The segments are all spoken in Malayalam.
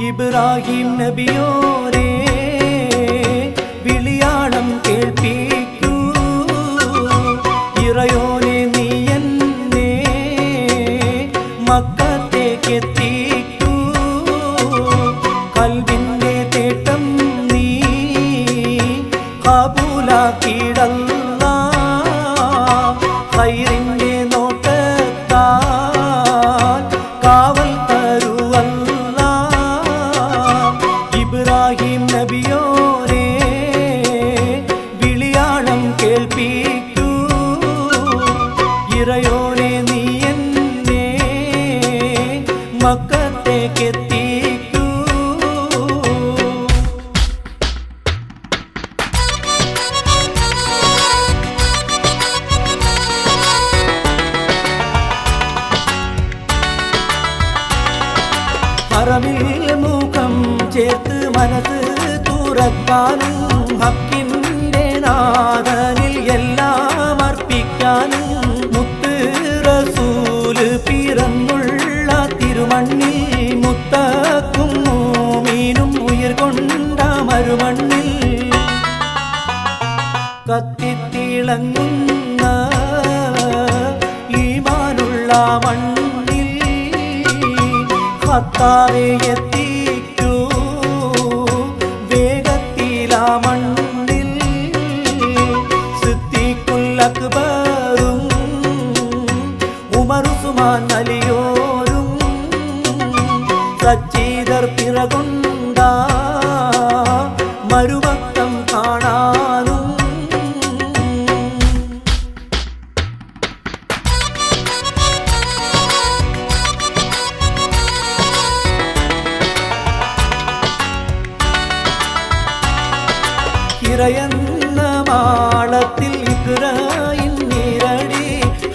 ഇബ്രാഹിം നബിയോരേ വിളിയാളം കേൾപ്പിക്കൂ ഇറയോനെ നീ എന്നെ മക്കത്തേക്കെത്തിക്കൂ കൽബിന്റെ തേട്ടം നീ കബൂലാക്കിയിടല്ലാ ഖൈറിന്റെ നോട്ടത്താൽ കാവൽ തരുവല്ലാ ഇബ്രാഹിം നബിയോരേ വിളിയാളം കേൾപ്പിക്കൂ ഇറയോനെ നീ എന്നെ മക്കത്തേക്കെത്തിക്കൂ ഹറമിൽ മുഖം ചേർത്ത് മനസ്സ് തുറക്കാനും ഹക്കിൻ്റെ നാഥനിൽ എല്ലാം അർപ്പിക്കാനും മുത്ത് റസൂല് പിറന്നുള്ള തിരുമണ്ണിൽ മുത്തക്കും മോമീനും ഉയിർ കൊണ്ട മരുമണ്ണിൽ കത്തിത്തിളങ്ങുന്ന ഈമാനുള്ള മണ്ണിൽ ഖത്താറെ എത്തിക്കൂ വേഗത്തിലാ മണ്ണിൽ സിദ്ദീഖുൽ അക്ബറും ഉമർ ഉസ്മാൻ അലിയോരും സജ്ജീദർ പിറകൊണ്ട മരുഭക്തം കാണാനും ഇറയെന്ന മാളത്തിൽ ഇഖ്റായിൻ നിറടി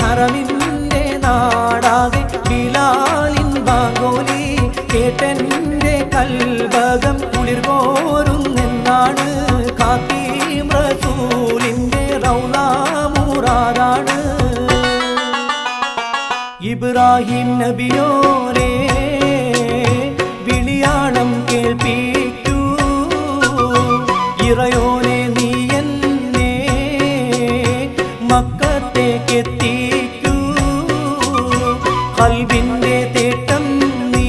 ഹറമിൻ്റെ നാടാകെ ബിലാലിൻ ബാങ്കോലി കേട്ടെൻ്റെ കൽബകം കുളിർ കോരുന്നെന്നാണ് ഖാത്തീം റസൂലിൻ്റെ റൗള മുറാദാണ് ഇബ്രാഹിം നബിയോരേ വിളിയാളം കേൾപ്പിക്കൂ ഇറയോനെ നീ എന്നെ മക്കത്തേക്കെത്തിക്കൂ ഖൽബിന്റെ തേട്ടം നീ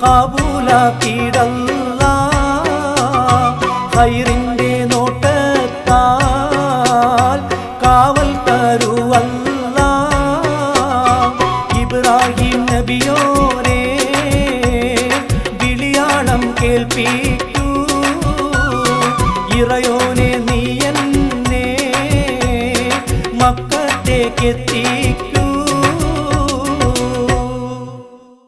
കബൂലാക്കിയിടല്ലാ ഖൈറിന്റെ നോട്ടത്താൽ കാവൽ തരുവല്ലാ ഇബ്രാഹിം നബിയോരേ വിളിയാളം കേൾപ്പിക്കൂ ഇറയോനെ നീ എന്നെ മക്കത്തേക്കെത്തി